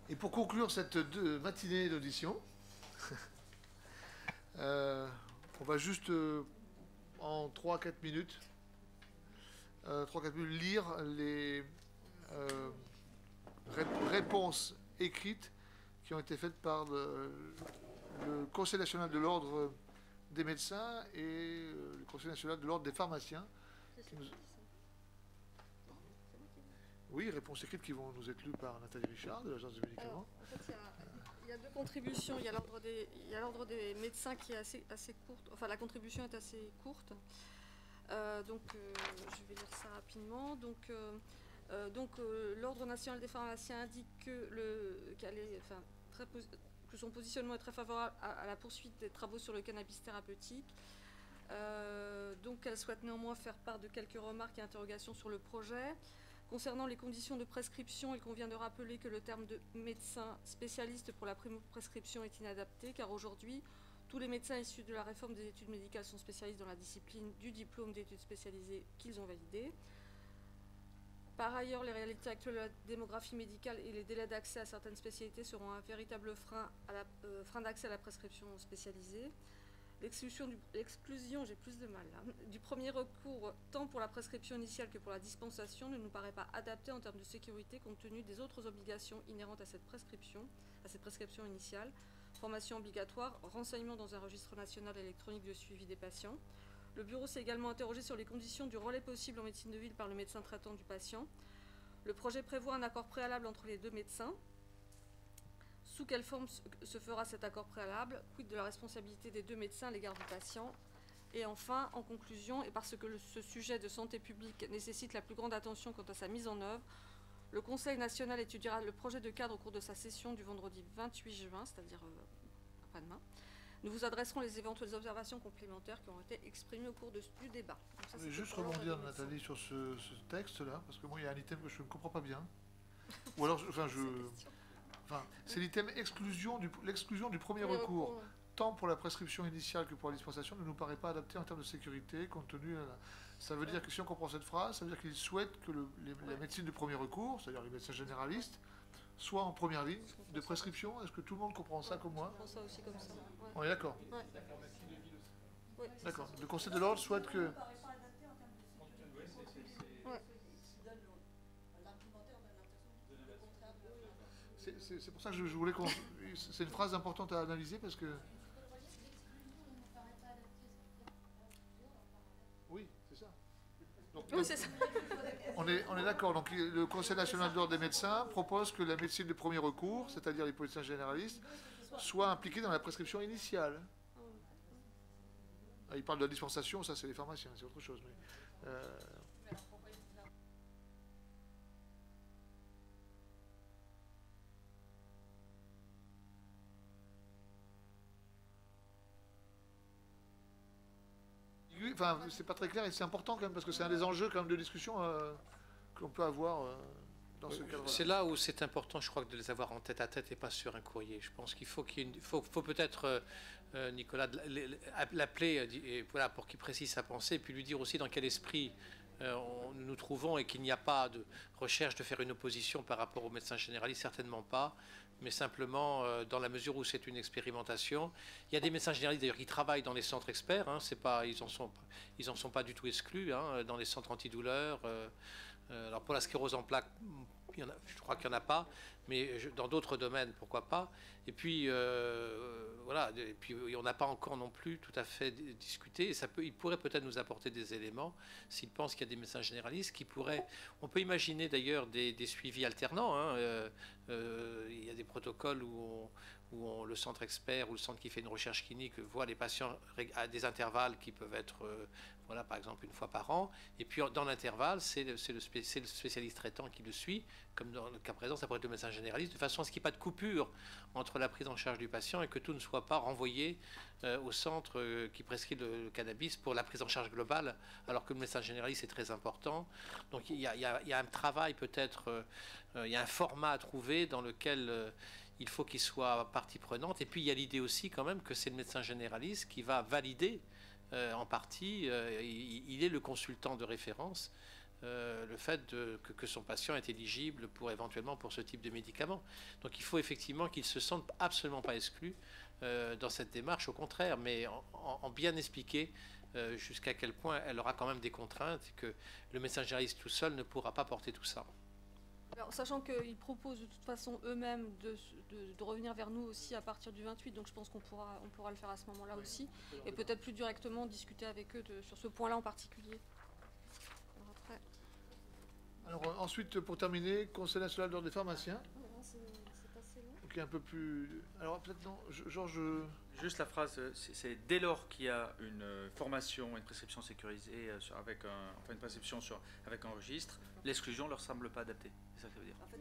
Et pour conclure cette matinée d'audition, on va juste en 3-4 minutes, lire les réponses écrites qui ont été faites par le Conseil national de l'ordre des médecins et le Conseil national de l'ordre des pharmaciens. Oui, réponses écrites qui vont nous être lues par Nathalie Richard de l'Agence des médicaments. Alors, en fait, il y a deux contributions. Il y a l'ordre des médecins qui est assez courte. Enfin, la contribution est assez courte. Donc, je vais lire ça rapidement. Donc, l'Ordre national des pharmaciens indique que son positionnement est très favorable à la poursuite des travaux sur le cannabis thérapeutique. Donc, elle souhaite néanmoins faire part de quelques remarques et interrogations sur le projet. Concernant les conditions de prescription, il convient de rappeler que le terme de médecin spécialiste pour la primo-prescription est inadapté, car aujourd'hui, tous les médecins issus de la réforme des études médicales sont spécialistes dans la discipline du diplôme d'études spécialisées qu'ils ont validé. Par ailleurs, les réalités actuelles de la démographie médicale et les délais d'accès à certaines spécialités seront un véritable frein d'accès à la prescription spécialisée. L'exclusion, j'ai plus de mal là, du premier recours, tant pour la prescription initiale que pour la dispensation, ne nous paraît pas adaptée en termes de sécurité compte tenu des autres obligations inhérentes à cette prescription initiale, formation obligatoire, renseignement dans un registre national électronique de suivi des patients. Le bureau s'est également interrogé sur les conditions du relais possible en médecine de ville par le médecin traitant du patient. Le projet prévoit un accord préalable entre les deux médecins. Sous quelle forme se fera cet accord préalable? Quid de la responsabilité des deux médecins à l'égard du patient? Et enfin, en conclusion, et parce que ce sujet de santé publique nécessite la plus grande attention quant à sa mise en œuvre, le Conseil national étudiera le projet de cadre au cours de sa session du vendredi 28 juin, c'est-à-dire après-demain. Nous vous adresserons les éventuelles observations complémentaires qui ont été exprimées au cours du débat. Je vais juste rebondir, Nathalie, sur ce texte-là, parce que moi, il y a un item que je ne comprends pas bien. Ou alors, c'est l'item l'exclusion du premier recours, tant pour la prescription initiale que pour la dispensation, ne nous paraît pas adapté en termes de sécurité, compte tenu... Ça veut dire que si on comprend cette phrase, ça veut dire qu'ils souhaitent que la médecine de premier recours, c'est-à-dire les médecins généralistes, soit en première ligne de prescription. Est-ce que tout le monde comprend ça comme moi? Je comprends ça aussi comme ça. Ouais. On est d'accord? Ouais. Ouais, d'accord. Le Conseil de l'ordre souhaite que... Ouais. C'est pour ça que je voulais qu'on... C'est une phrase importante à analyser parce que... Oui, c'est ça. Donc, oui, c'est ça. On est d'accord. Donc le Conseil national de l'ordre des médecins propose que la médecine de premier recours, c'est-à-dire les médecins généralistes, soit impliquée dans la prescription initiale. Il parle de la dispensation, ça c'est les pharmaciens, c'est autre chose. Mais, Enfin, c'est pas très clair et c'est important quand même parce que c'est un des enjeux quand même de discussion que l'on peut avoir dans ce cadre-là. C'est là où c'est important, je crois, de les avoir en tête à tête et pas sur un courrier. Je pense qu'il faut faut peut-être Nicolas l'appeler voilà, pour qu'il précise sa pensée et puis lui dire aussi dans quel esprit nous nous trouvons et qu'il n'y a pas de recherche de faire une opposition par rapport aux médecins généralistes, certainement pas, mais simplement dans la mesure où c'est une expérimentation. Il y a des médecins généralistes d'ailleurs qui travaillent dans les centres experts, hein, c'est pas, ils en sont pas du tout exclus, hein, dans les centres antidouleurs. Alors pour la sclérose en plaques, je crois qu'il n'y en a pas, mais dans d'autres domaines, pourquoi pas. Et puis, voilà, et puis on n'a pas encore non plus tout à fait discuté. Et il pourrait peut-être nous apporter des éléments s'il pense qu'il y a des médecins généralistes qui pourraient... On peut imaginer d'ailleurs des suivis alternants. Hein, il y a des protocoles où le centre expert ou le centre qui fait une recherche clinique voit les patients à des intervalles qui peuvent être, voilà, par exemple, une fois par an. Et puis dans l'intervalle, c'est le spécialiste traitant qui le suit, comme dans le cas présent, ça pourrait être le médecin généraliste, de façon à ce qu'il n'y ait pas de coupure entre la prise en charge du patient et que tout ne soit pas renvoyé au centre qui prescrit le cannabis pour la prise en charge globale, alors que le médecin généraliste est très important. Donc il y a un travail peut-être, il y a un format à trouver dans lequel il faut qu'il soit partie prenante. Et puis il y a l'idée aussi quand même que c'est le médecin généraliste qui va valider en partie, il est le consultant de référence le fait que son patient est éligible éventuellement pour ce type de médicament. Donc il faut effectivement qu'il ne se sente absolument pas exclu dans cette démarche, au contraire, mais en bien expliquer jusqu'à quel point elle aura quand même des contraintes et que le médecin généraliste tout seul ne pourra pas porter tout ça. Alors, sachant qu'ils proposent de toute façon eux-mêmes de revenir vers nous aussi à partir du 28, donc je pense qu'on pourra le faire à ce moment-là aussi, et peut-être plus directement discuter avec eux sur ce point-là en particulier. Alors ensuite, pour terminer, Conseil national de l'ordre des pharmaciens. C'est assez long. Ok, un peu plus... Alors peut-être non, Georges... Juste la phrase, c'est dès lors qu'il y a une formation, une prescription sécurisée avec une prescription avec un registre, l'exclusion ne leur semble pas adaptée. C'est ça que ça veut dire. En fait,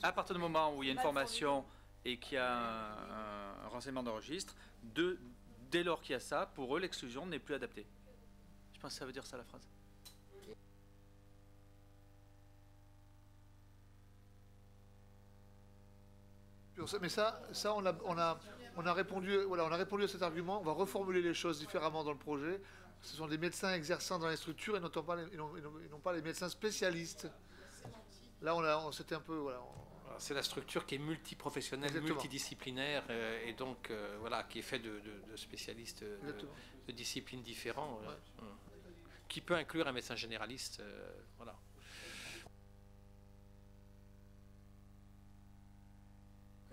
À partir du moment où il y a une formation et qu'il y a un renseignement d'un registre, dès lors qu'il y a ça, pour eux, l'exclusion n'est plus adaptée. Je pense que ça veut dire ça la phrase. Mais ça on a répondu, voilà, on a répondu à cet argument. On va reformuler les choses différemment dans le projet. Ce sont des médecins exerçant dans les structures et non pas les médecins spécialistes. Là, c'était un peu, voilà. C'est la structure qui est multiprofessionnelle, Exactement. multidisciplinaire, et donc voilà, qui est fait de spécialistes de disciplines différentes, qui peut inclure un médecin généraliste, voilà.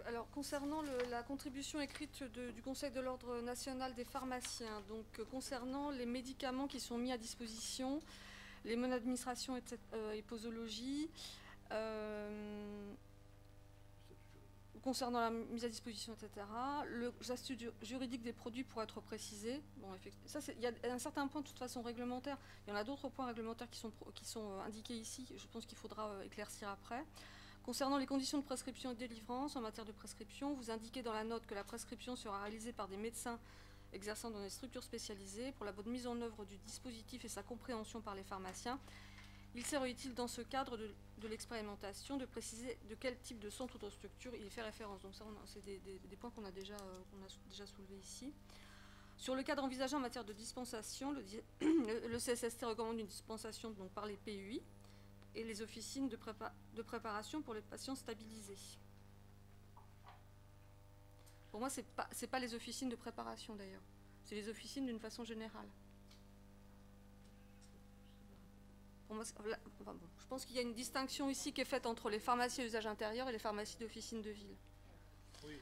Alors, concernant la contribution écrite du Conseil de l'Ordre national des pharmaciens, donc concernant les médicaments qui sont mis à disposition, les modes d'administration et posologie, concernant la mise à disposition, etc., le statut juridique des produits pourrait être précisé. Bon, ça, il y a un certain point de toute façon réglementaire. Il y en a d'autres points réglementaires qui sont indiqués ici. Je pense qu'il faudra éclaircir après. Concernant les conditions de prescription et de délivrance en matière de prescription, vous indiquez dans la note que la prescription sera réalisée par des médecins exerçant dans des structures spécialisées pour la bonne mise en œuvre du dispositif et sa compréhension par les pharmaciens. Il serait utile dans ce cadre de l'expérimentation de préciser de quel type de centre ou de structure il fait référence. Donc ça, c'est des points qu'on a déjà soulevés ici. Sur le cadre envisagé en matière de dispensation, le CSST recommande une dispensation donc, par les PUI et les officines de préparation pour les patients stabilisés. Pour moi, c'est pas les officines de préparation d'ailleurs, c'est les officines d'une façon générale. Pour moi, je pense qu'il y a une distinction ici qui est faite entre les pharmacies à usage intérieur et les pharmacies d'officine de ville. Oui.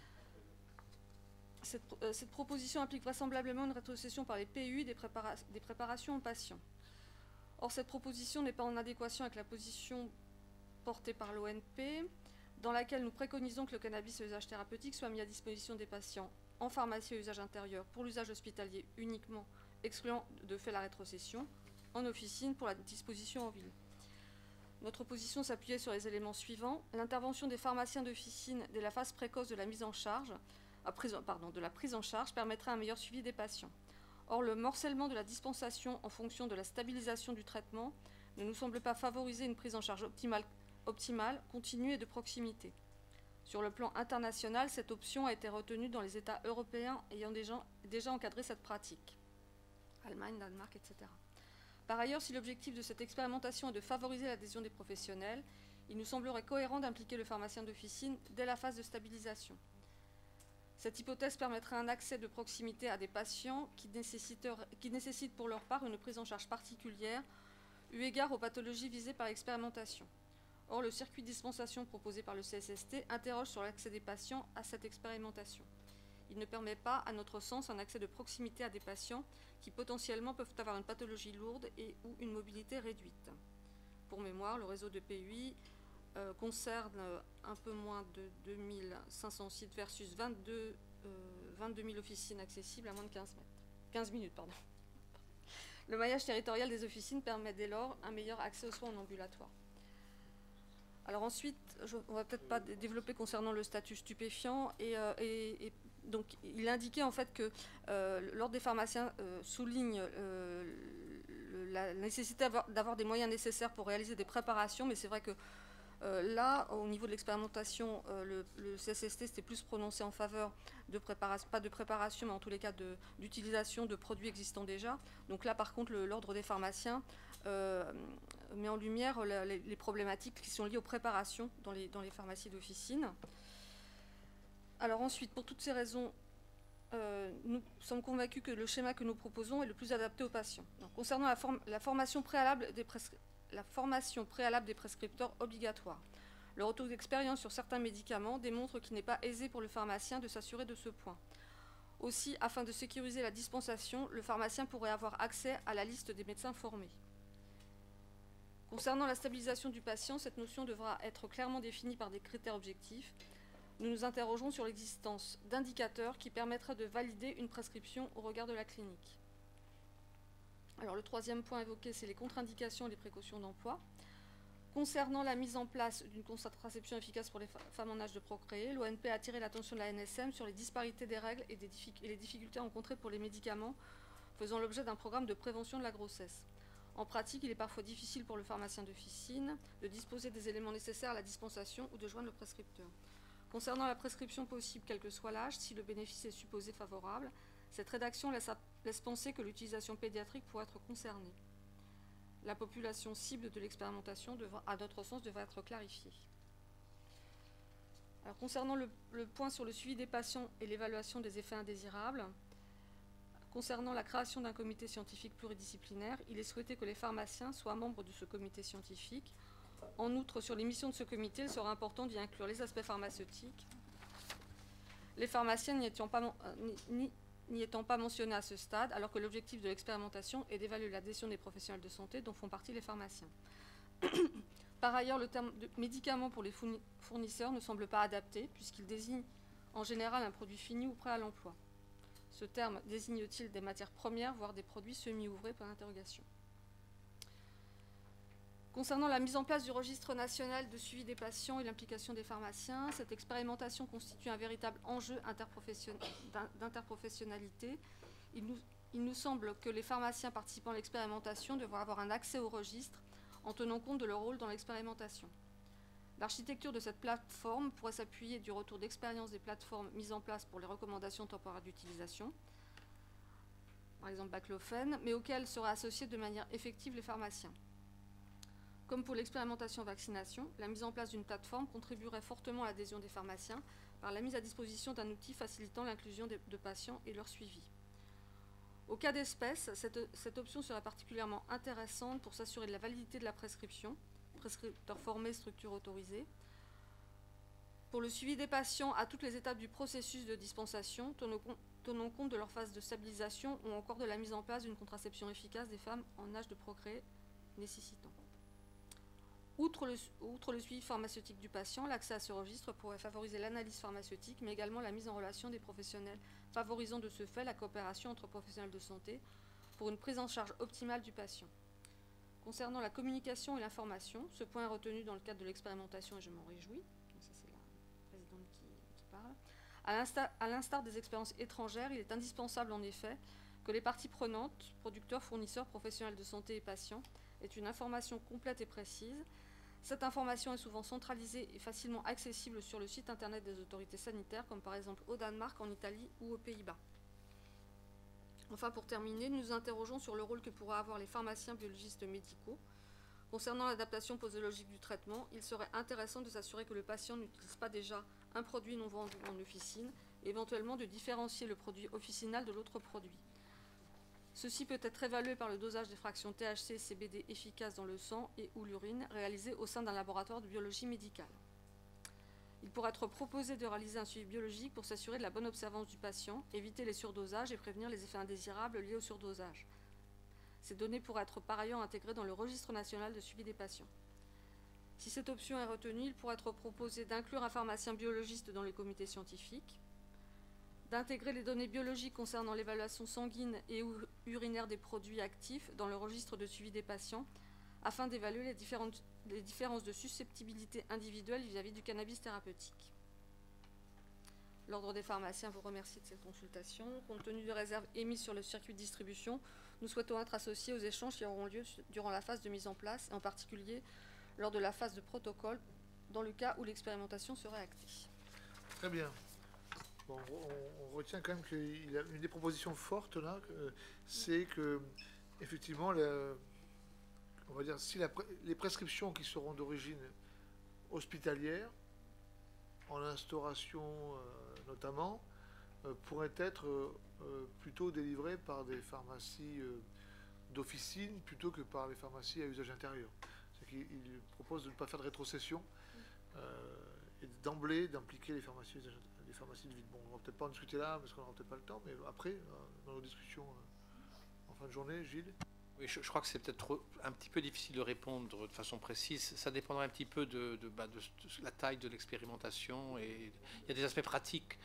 Cette proposition implique vraisemblablement une rétrocession par les PUI des préparations aux patients. Or, cette proposition n'est pas en adéquation avec la position portée par l'ONP, dans laquelle nous préconisons que le cannabis à usage thérapeutique soit mis à disposition des patients en pharmacie à usage intérieur pour l'usage hospitalier uniquement, excluant de fait la rétrocession, en officine pour la disposition en ville. Notre position s'appuyait sur les éléments suivants. L'intervention des pharmaciens d'officine dès la phase précoce de la prise en charge permettrait un meilleur suivi des patients. Or, le morcellement de la dispensation en fonction de la stabilisation du traitement ne nous semble pas favoriser une prise en charge optimale, continue et de proximité. Sur le plan international, cette option a été retenue dans les États européens ayant déjà encadré cette pratique. Allemagne, Danemark, etc. Par ailleurs, si l'objectif de cette expérimentation est de favoriser l'adhésion des professionnels, il nous semblerait cohérent d'impliquer le pharmacien d'officine dès la phase de stabilisation. Cette hypothèse permettrait un accès de proximité à des patients qui nécessitent pour leur part une prise en charge particulière, eu égard aux pathologies visées par l'expérimentation. Or, le circuit de dispensation proposé par le CSST interroge sur l'accès des patients à cette expérimentation. Il ne permet pas, à notre sens, un accès de proximité à des patients qui potentiellement peuvent avoir une pathologie lourde et ou une mobilité réduite. Pour mémoire, le réseau de PUI concerne un peu moins de 2500 sites versus 22 000 officines accessibles à moins de 15 minutes. Le maillage territorial des officines permet dès lors un meilleur accès aux soins en ambulatoire. Alors ensuite, on ne va peut-être pas développer concernant le statut stupéfiant et donc il indiquait en fait que l'ordre des pharmaciens souligne la nécessité d'avoir des moyens nécessaires pour réaliser des préparations, mais c'est vrai que Là, au niveau de l'expérimentation, le CSST s'était plus prononcé en faveur de préparation, pas de préparation, mais en tous les cas d'utilisation de produits existants déjà. Donc là, par contre, l'ordre des pharmaciens met en lumière les problématiques qui sont liées aux préparations dans les pharmacies d'officine. Alors ensuite, pour toutes ces raisons, nous sommes convaincus que le schéma que nous proposons est le plus adapté aux patients. Donc, concernant la formation préalable des prescripteurs obligatoire, le retour d'expérience sur certains médicaments démontre qu'il n'est pas aisé pour le pharmacien de s'assurer de ce point. Aussi, afin de sécuriser la dispensation, le pharmacien pourrait avoir accès à la liste des médecins formés. Concernant la stabilisation du patient, cette notion devra être clairement définie par des critères objectifs. Nous nous interrogeons sur l'existence d'indicateurs qui permettraient de valider une prescription au regard de la clinique. Alors, le troisième point évoqué, c'est les contre-indications et les précautions d'emploi. Concernant la mise en place d'une contraception efficace pour les femmes en âge de procréer, l'ONP a attiré l'attention de la NSM sur les disparités des règles et les difficultés rencontrées pour les médicaments faisant l'objet d'un programme de prévention de la grossesse. En pratique, il est parfois difficile pour le pharmacien d'officine de disposer des éléments nécessaires à la dispensation ou de joindre le prescripteur. Concernant la prescription possible, quel que soit l'âge, si le bénéfice est supposé favorable, cette rédaction laisse penser que l'utilisation pédiatrique pourrait être concernée. La population cible de l'expérimentation, à notre sens, devrait être clarifiée. Alors, concernant le point sur le suivi des patients et l'évaluation des effets indésirables, concernant la création d'un comité scientifique pluridisciplinaire, il est souhaité que les pharmaciens soient membres de ce comité scientifique. En outre, sur les missions de ce comité, il sera important d'y inclure les aspects pharmaceutiques. Les pharmaciens n'y étant pas mentionnés à ce stade, alors que l'objectif de l'expérimentation est d'évaluer l'adhésion des professionnels de santé dont font partie les pharmaciens. Par ailleurs, le terme de médicament pour les fournisseurs ne semble pas adapté, puisqu'il désigne en général un produit fini ou prêt à l'emploi. Ce terme désigne-t-il des matières premières, voire des produits semi-ouvrés, par interrogation. Concernant la mise en place du registre national de suivi des patients et l'implication des pharmaciens, cette expérimentation constitue un véritable enjeu d'interprofessionnalité. Il nous semble que les pharmaciens participant à l'expérimentation devront avoir un accès au registre en tenant compte de leur rôle dans l'expérimentation. L'architecture de cette plateforme pourrait s'appuyer du retour d'expérience des plateformes mises en place pour les recommandations temporaires d'utilisation, par exemple baclofène, mais auxquelles seraient associés de manière effective les pharmaciens. Comme pour l'expérimentation vaccination, la mise en place d'une plateforme contribuerait fortement à l'adhésion des pharmaciens par la mise à disposition d'un outil facilitant l'inclusion de patients et leur suivi. Au cas d'espèce, cette option serait particulièrement intéressante pour s'assurer de la validité de la prescription, prescripteurs formés, structures autorisées, pour le suivi des patients à toutes les étapes du processus de dispensation, tenant compte de leur phase de stabilisation ou encore de la mise en place d'une contraception efficace des femmes en âge de procréer nécessitant. Outre le suivi pharmaceutique du patient, l'accès à ce registre pourrait favoriser l'analyse pharmaceutique, mais également la mise en relation des professionnels, favorisant de ce fait la coopération entre professionnels de santé pour une prise en charge optimale du patient. Concernant la communication et l'information, ce point est retenu dans le cadre de l'expérimentation et je m'en réjouis. Donc ça, c'est la présidente qui parle. À l'instar des expériences étrangères, il est indispensable en effet que les parties prenantes, producteurs, fournisseurs, professionnels de santé et patients, aient une information complète et précise. Cette information est souvent centralisée et facilement accessible sur le site internet des autorités sanitaires, comme par exemple au Danemark, en Italie ou aux Pays-Bas. Enfin, pour terminer, nous nous interrogeons sur le rôle que pourraient avoir les pharmaciens biologistes médicaux. Concernant l'adaptation posologique du traitement, il serait intéressant de s'assurer que le patient n'utilise pas déjà un produit non vendu en officine, et éventuellement de différencier le produit officinal de l'autre produit. Ceci peut être évalué par le dosage des fractions THC et CBD efficaces dans le sang et ou l'urine réalisé au sein d'un laboratoire de biologie médicale. Il pourrait être proposé de réaliser un suivi biologique pour s'assurer de la bonne observance du patient, éviter les surdosages et prévenir les effets indésirables liés au surdosage. Ces données pourraient être par ailleurs intégrées dans le registre national de suivi des patients. Si cette option est retenue, il pourrait être proposé d'inclure un pharmacien biologiste dans le comité scientifique, d'intégrer les données biologiques concernant l'évaluation sanguine et urinaire des produits actifs dans le registre de suivi des patients, afin d'évaluer les différences de susceptibilité individuelle vis-à-vis du cannabis thérapeutique. L'Ordre des pharmaciens vous remercie de cette consultation. Compte tenu des réserves émises sur le circuit de distribution, nous souhaitons être associés aux échanges qui auront lieu durant la phase de mise en place, et en particulier lors de la phase de protocole dans le cas où l'expérimentation serait actée. Très bien. Bon, on retient quand même qu'il a une des propositions fortes là, c'est que effectivement, on va dire si les prescriptions qui seront d'origine hospitalière, en instauration notamment, pourraient être plutôt délivrées par des pharmacies d'officine plutôt que par les pharmacies à usage intérieur. C'est qu'il propose de ne pas faire de rétrocession et d'emblée d'impliquer les pharmacies de ville. Bon, on ne va peut-être pas en discuter là parce qu'on n'aura peut-être pas le temps, mais après, dans nos discussions en fin de journée, Gilles. Oui, je crois que c'est peut-être un petit peu difficile de répondre de façon précise. Ça dépendra un petit peu de la taille de l'expérimentation. Et il y a des aspects pratiques.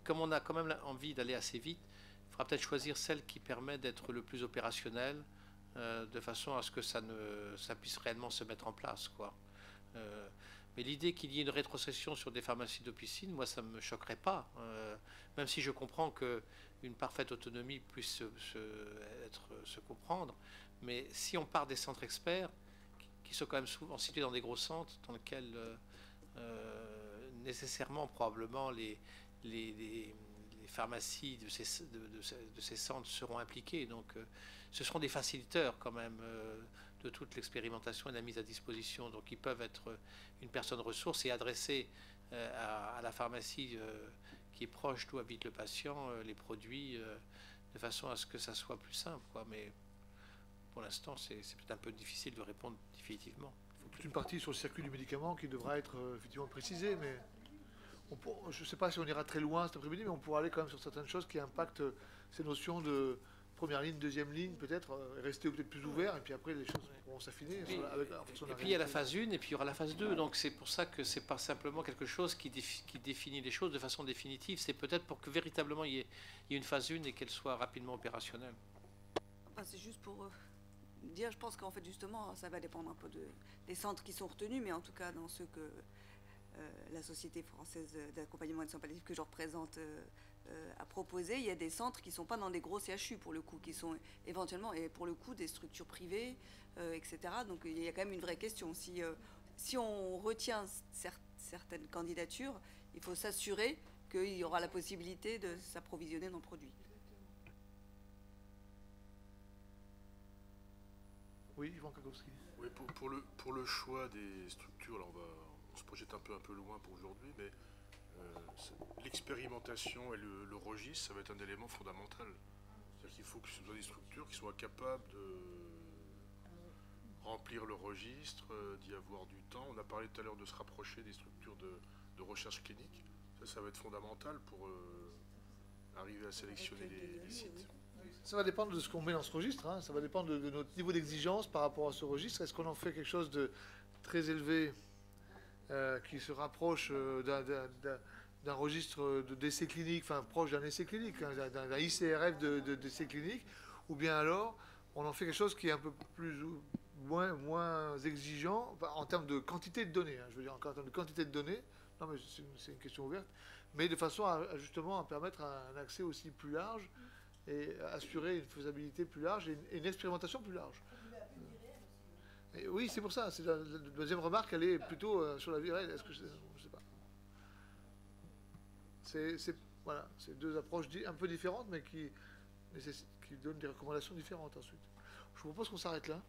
Comme on a quand même envie d'aller assez vite, il faudra peut-être choisir celle qui permet d'être le plus opérationnel, de façon à ce que ça puisse réellement se mettre en place, quoi. Mais l'idée qu'il y ait une rétrocession sur des pharmacies d'officine, moi, ça ne me choquerait pas. Même si je comprends qu'une parfaite autonomie puisse se comprendre. Mais si on part des centres experts, qui sont quand même souvent situés dans des gros centres, dans lesquels nécessairement, probablement, les pharmacies de ces centres seront impliquées. Donc, ce seront des facilitateurs quand même de toute l'expérimentation et de la mise à disposition. Donc, ils peuvent être une personne ressource et adresser à la pharmacie qui est proche d'où habite le patient les produits de façon à ce que ça soit plus simple, quoi. Mais pour l'instant, c'est peut-être un peu difficile de répondre définitivement. Il faut toute une partie sur le circuit du médicament qui devra être effectivement précisée, mais je ne sais pas si on ira très loin cet après-midi, mais on pourra aller quand même sur certaines choses qui impactent ces notions de première ligne, deuxième ligne, peut-être, rester peut-être plus ouvert, et puis après les choses pourront s'affiner. Et puis il y a la phase 1, et puis il y aura la phase 2, donc c'est pour ça que c'est pas simplement quelque chose qui définit les choses de façon définitive, c'est peut-être pour que véritablement il y ait une phase 1 et qu'elle soit rapidement opérationnelle. Enfin, c'est juste pour dire, je pense qu'en fait justement, ça va dépendre un peu des centres qui sont retenus, mais en tout cas dans ceux que la Société française d'accompagnement et de soins palliatifs que je représente a proposé, il y a des centres qui ne sont pas dans des gros CHU pour le coup, qui sont éventuellement, et pour le coup, des structures privées, etc. Donc il y a quand même une vraie question. Si on retient certaines candidatures, il faut s'assurer qu'il y aura la possibilité de s'approvisionner dans le produit. Oui, Yvan Kakowski. Oui, pour le choix des structures, là on se projette un peu loin pour aujourd'hui, mais l'expérimentation et le registre, ça va être un élément fondamental. C'est-à-dire qu'il faut que ce soit des structures qui soient capables de remplir le registre, d'y avoir du temps. On a parlé tout à l'heure de se rapprocher des structures de recherche clinique. Ça va être fondamental pour arriver à sélectionner les sites. Ça va dépendre de ce qu'on met dans ce registre, hein. Ça va dépendre de notre niveau d'exigence par rapport à ce registre. Est-ce qu'on en fait quelque chose de très élevé qui se rapproche d'un registre d'essai clinique, enfin proche d'un essai clinique, hein, d'un ICRF d'essai clinique, ou bien alors on en fait quelque chose qui est un peu moins exigeant en termes de quantité de données, hein. Je veux dire, en termes de quantité de données, non mais c'est une question ouverte, mais de façon justement à permettre un accès aussi plus large et assurer une faisabilité plus large et une expérimentation plus large. Et oui, c'est pour ça. C'est la deuxième remarque, elle est plutôt sur la vie réelle. Est-ce que je sais pas. Voilà, c'est deux approches un peu différentes, mais qui donnent des recommandations différentes ensuite. Je vous propose qu'on s'arrête là.